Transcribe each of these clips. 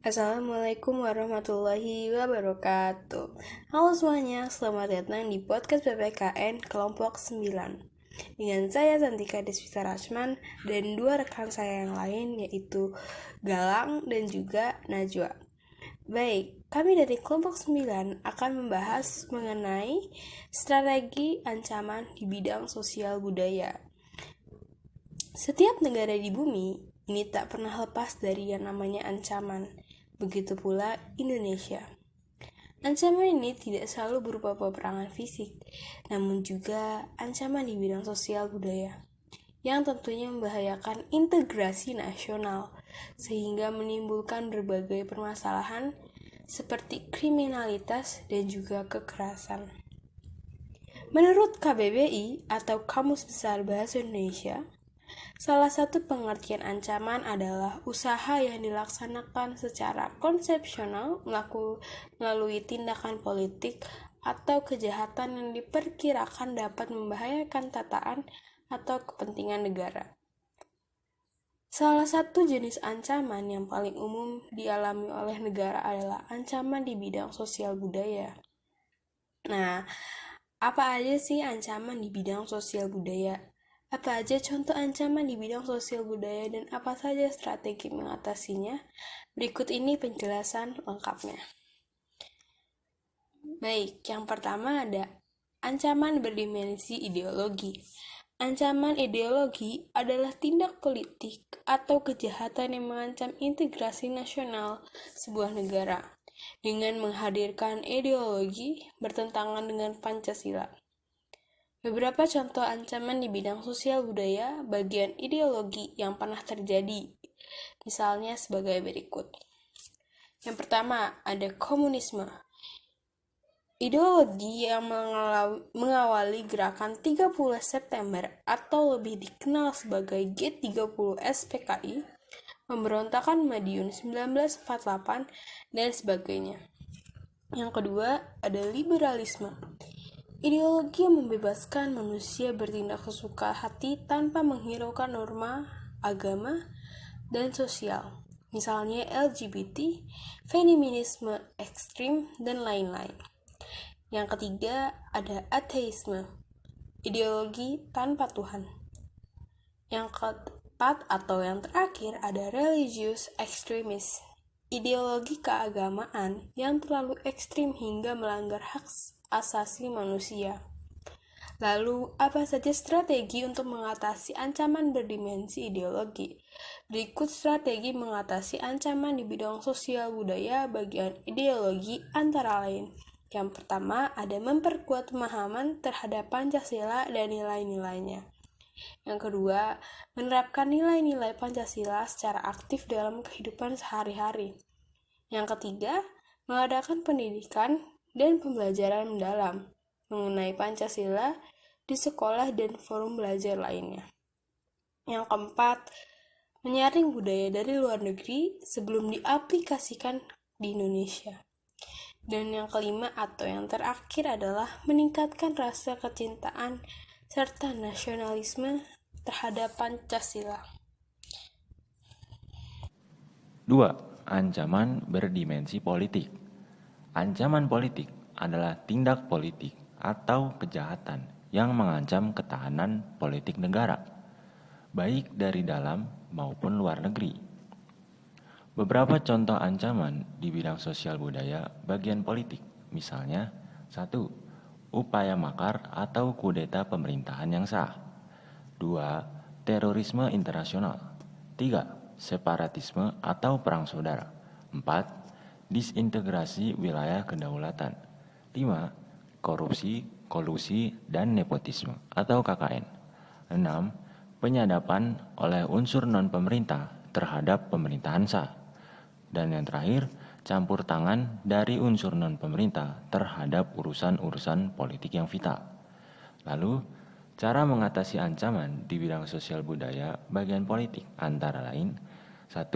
Assalamualaikum warahmatullahi wabarakatuh. Halo semuanya, selamat datang di podcast PPKN kelompok 9. Dengan saya Santika Desvita Rachman dan dua rekan saya yang lain yaitu Galang dan juga Najwa. Baik, kami dari kelompok 9 akan membahas mengenai strategi ancaman di bidang sosial budaya. Setiap negara di bumi ini tak pernah lepas dari yang namanya ancaman. Begitu pula Indonesia. Ancaman ini tidak selalu berupa peperangan fisik, namun juga ancaman di bidang sosial budaya, yang tentunya membahayakan integrasi nasional, sehingga menimbulkan berbagai permasalahan seperti kriminalitas dan juga kekerasan. Menurut KBBI atau Kamus Besar Bahasa Indonesia, salah satu pengertian ancaman adalah usaha yang dilaksanakan secara konsepsional melalui tindakan politik atau kejahatan yang diperkirakan dapat membahayakan tataan atau kepentingan negara. Salah satu jenis ancaman yang paling umum dialami oleh negara adalah ancaman di bidang sosial budaya. Nah, apa aja sih ancaman di bidang sosial budaya? Apa aja contoh ancaman di bidang sosial budaya dan apa saja strategi mengatasinya? Berikut ini penjelasan lengkapnya. Baik, yang pertama ada ancaman berdimensi ideologi. Ancaman ideologi adalah tindak politik atau kejahatan yang mengancam integrasi nasional sebuah negara dengan menghadirkan ideologi bertentangan dengan Pancasila. Beberapa contoh ancaman di bidang sosial budaya bagian ideologi yang pernah terjadi, misalnya sebagai berikut. Yang pertama, ada komunisme. Ideologi yang mengawali gerakan 30 September atau lebih dikenal sebagai G30 SPKI, pemberontakan Madiun 1948, dan sebagainya. Yang kedua, ada liberalisme. Ideologi yang membebaskan manusia bertindak sesuka hati tanpa menghiraukan norma, agama, dan sosial. Misalnya LGBT, feminisme ekstrim, dan lain-lain. Yang ketiga, ada ateisme. Ideologi tanpa Tuhan. Yang keempat atau yang terakhir ada religious extremism. Ideologi keagamaan yang terlalu ekstrim hingga melanggar hak asasi manusia. Lalu, apa saja strategi untuk mengatasi ancaman berdimensi ideologi? Berikut strategi mengatasi ancaman di bidang sosial budaya bagian ideologi antara lain. Yang pertama, ada memperkuat pemahaman terhadap Pancasila dan nilai-nilainya. Yang kedua, menerapkan nilai-nilai Pancasila secara aktif dalam kehidupan sehari-hari. Yang ketiga, mengadakan pendidikan dan pembelajaran mendalam mengenai Pancasila di sekolah dan forum belajar lainnya. Yang keempat, menyaring budaya dari luar negeri sebelum diaplikasikan di Indonesia. Dan yang kelima atau yang terakhir adalah meningkatkan rasa kecintaan serta nasionalisme terhadap Pancasila. 2. Ancaman berdimensi politik. Ancaman politik adalah tindak politik atau kejahatan yang mengancam ketahanan politik negara, baik dari dalam maupun luar negeri. Beberapa contoh ancaman di bidang sosial budaya bagian politik, misalnya 1. Upaya makar atau kudeta pemerintahan yang sah. 2. Terorisme internasional. 3. Separatisme atau perang saudara. 4. Disintegrasi wilayah kedaulatan. 5. Korupsi, kolusi, dan nepotisme atau KKN. 6. Penyadapan oleh unsur non-pemerintah terhadap pemerintahan sah. Dan yang terakhir, campur tangan dari unsur non-pemerintah terhadap urusan-urusan politik yang vital. Lalu, cara mengatasi ancaman di bidang sosial budaya bagian politik antara lain 1.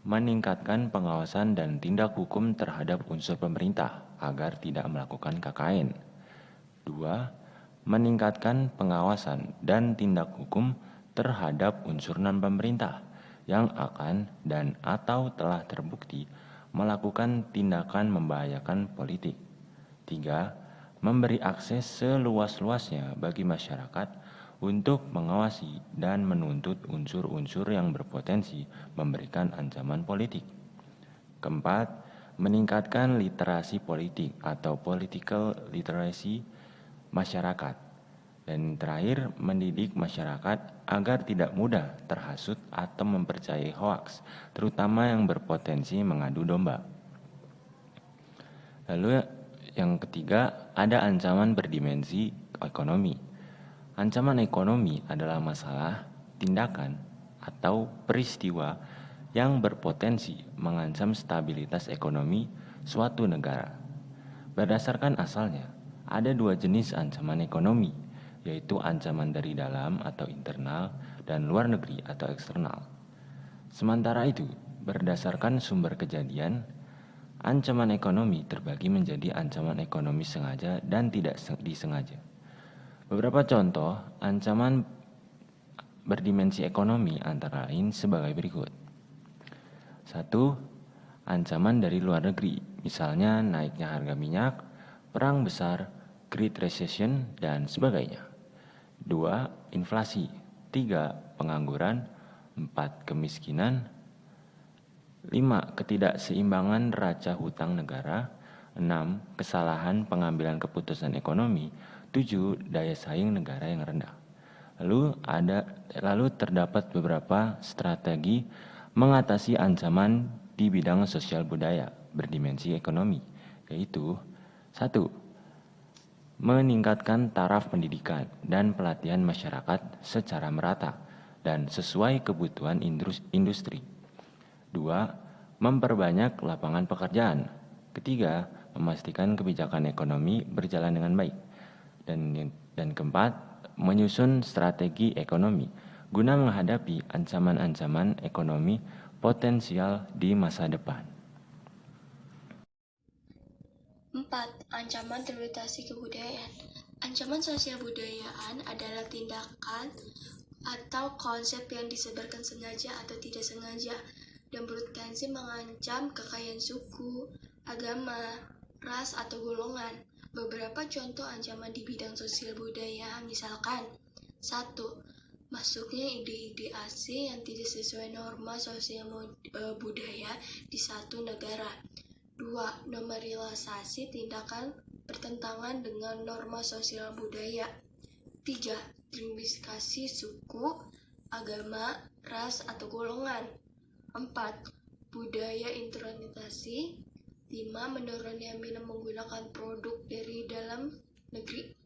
Meningkatkan pengawasan dan tindak hukum terhadap unsur pemerintah agar tidak melakukan KKN. 2. Meningkatkan pengawasan dan tindak hukum terhadap unsur non-pemerintah yang akan dan atau telah terbukti melakukan tindakan membahayakan politik. 3. Memberi akses seluas-luasnya bagi masyarakat untuk mengawasi dan menuntut unsur-unsur yang berpotensi memberikan ancaman politik. Keempat, meningkatkan literasi politik atau political literacy masyarakat. Dan terakhir, mendidik masyarakat agar tidak mudah terhasut atau mempercayai hoaks, terutama yang berpotensi mengadu domba. Lalu yang ketiga, ada ancaman berdimensi ekonomi. Ancaman ekonomi adalah masalah, tindakan, atau peristiwa yang berpotensi mengancam stabilitas ekonomi suatu negara. Berdasarkan asalnya, ada dua jenis ancaman ekonomi, yaitu ancaman dari dalam atau internal dan luar negeri atau eksternal. Sementara itu, berdasarkan sumber kejadian, ancaman ekonomi terbagi menjadi ancaman ekonomi sengaja dan tidak disengaja. Beberapa contoh ancaman berdimensi ekonomi antara lain sebagai berikut. 1. Ancaman dari luar negeri, misalnya naiknya harga minyak, perang besar, Great Recession, dan sebagainya. 2. Inflasi. 3. Pengangguran. 4. Kemiskinan. 5. Ketidakseimbangan raca hutang negara. 6. Kesalahan pengambilan keputusan ekonomi. 7. Daya saing negara yang rendah. Lalu terdapat beberapa strategi mengatasi ancaman di bidang sosial budaya berdimensi ekonomi, yaitu 1. Meningkatkan taraf pendidikan dan pelatihan masyarakat secara merata dan sesuai kebutuhan industri. 2. Memperbanyak lapangan pekerjaan. 3. Memastikan kebijakan ekonomi berjalan dengan baik. Dan keempat, menyusun strategi ekonomi guna menghadapi ancaman-ancaman ekonomi potensial di masa depan. 4. Ancaman terorientasi kebudayaan. Ancaman sosial budayaan adalah tindakan atau konsep yang disebarkan sengaja atau tidak sengaja dan berpotensi mengancam kekayaan suku, agama, ras, atau golongan. Beberapa contoh ancaman di bidang sosial budaya misalkan 1. Masuknya ide-ide asing yang tidak sesuai norma sosial budaya di satu negara. 2. Normalisasi tindakan bertentangan dengan norma sosial budaya. 3. Diskriminasi suku, agama, ras, atau golongan. 4. Budaya intoleransi. 5. Menurunnya minat menggunakan produk dari dalam negeri.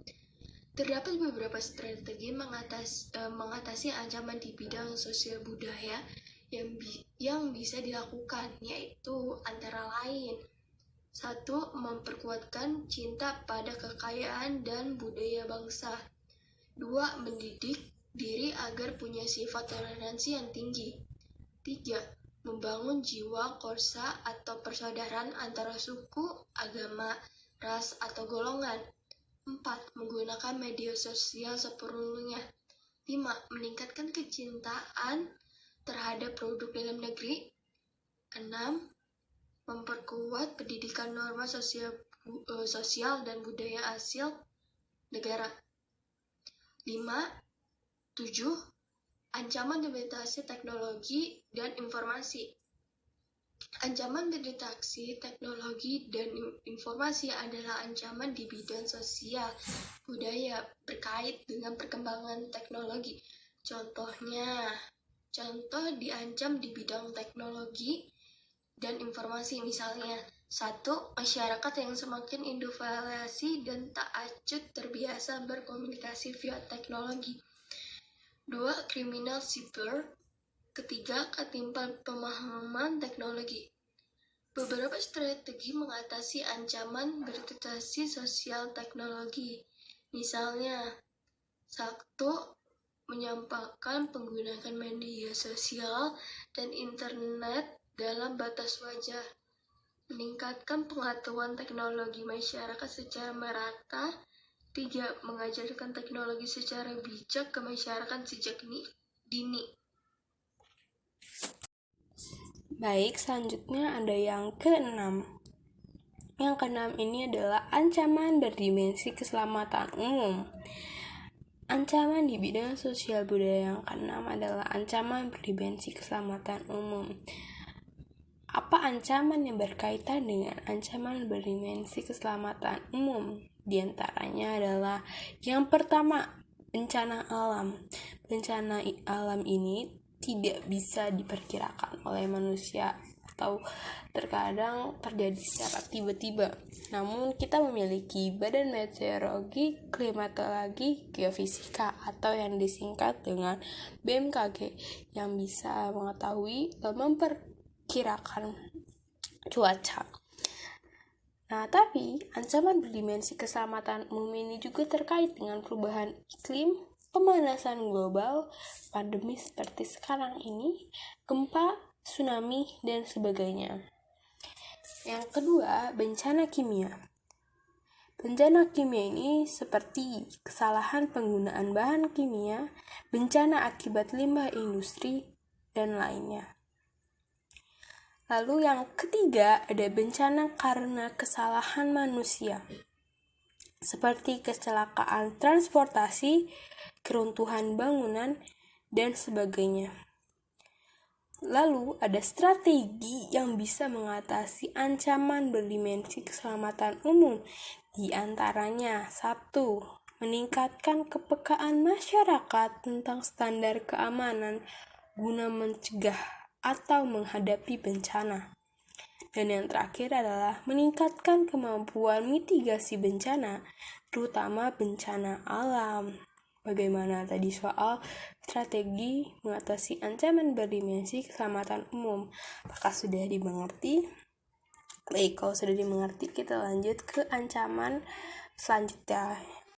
Terdapat beberapa strategi mengatasi ancaman di bidang sosial budaya yang bisa dilakukan, yaitu antara lain 1. Memperkuatkan cinta pada kekayaan dan budaya bangsa. 2. Mendidik diri agar punya sifat toleransi yang tinggi. 3. Membangun jiwa korsa atau persaudaraan antara suku, agama, ras, atau golongan. 4. Menggunakan media sosial seperlunya. 5. Meningkatkan kecintaan terhadap produk dalam negeri. 6. Memperkuat pendidikan norma sosial dan budaya asal negara. 5. 7. Ancaman deteksi teknologi dan informasi. Ancaman deteksi teknologi dan informasi adalah ancaman di bidang sosial budaya berkait dengan perkembangan teknologi. Contoh diancam di bidang teknologi dan informasi, misalnya 1. Masyarakat yang semakin individualisasi dan tak acuh terbiasa berkomunikasi via teknologi. 2. Kriminal siber. 3. Ketimpangan pemahaman teknologi. Beberapa strategi mengatasi ancaman berorientasi sosial teknologi. Misalnya 1. Menyampaikan penggunaan media sosial dan internet dalam batas wajar. Meningkatkan pengetahuan teknologi masyarakat secara merata. 3. Mengajarkan teknologi secara bijak ke masyarakat sejak dini. Baik, selanjutnya ada yang keenam. Yang keenam ini adalah ancaman berdimensi keselamatan umum. Ancaman di bidang sosial budaya yang keenam adalah ancaman berdimensi keselamatan umum. Apa ancaman yang berkaitan dengan ancaman berdimensi keselamatan umum? Di antaranya adalah yang pertama, bencana alam. Bencana alam ini tidak bisa diperkirakan oleh manusia atau terkadang terjadi secara tiba-tiba. Namun kita memiliki Badan Meteorologi, Klimatologi, Geofisika atau yang disingkat dengan BMKG yang bisa mengetahui dan memperkirakan cuaca. Nah, tapi ancaman berdimensi keselamatan umum ini juga terkait dengan perubahan iklim, pemanasan global, pandemi seperti sekarang ini, gempa, tsunami, dan sebagainya. Yang kedua, bencana kimia. Bencana kimia ini seperti kesalahan penggunaan bahan kimia, bencana akibat limbah industri, dan lainnya. Lalu yang ketiga, ada bencana karena kesalahan manusia, seperti kecelakaan transportasi, keruntuhan bangunan, dan sebagainya. Lalu ada strategi yang bisa mengatasi ancaman berdimensi keselamatan umum. Di antaranya 1. Meningkatkan kepekaan masyarakat tentang standar keamanan guna mencegah atau menghadapi bencana. Dan yang terakhir adalah meningkatkan kemampuan mitigasi bencana, terutama bencana alam. Bagaimana tadi soal strategi mengatasi ancaman berdimensi keselamatan umum? Apakah sudah dimengerti? Baik, kalau sudah dimengerti, kita lanjut ke ancaman selanjutnya.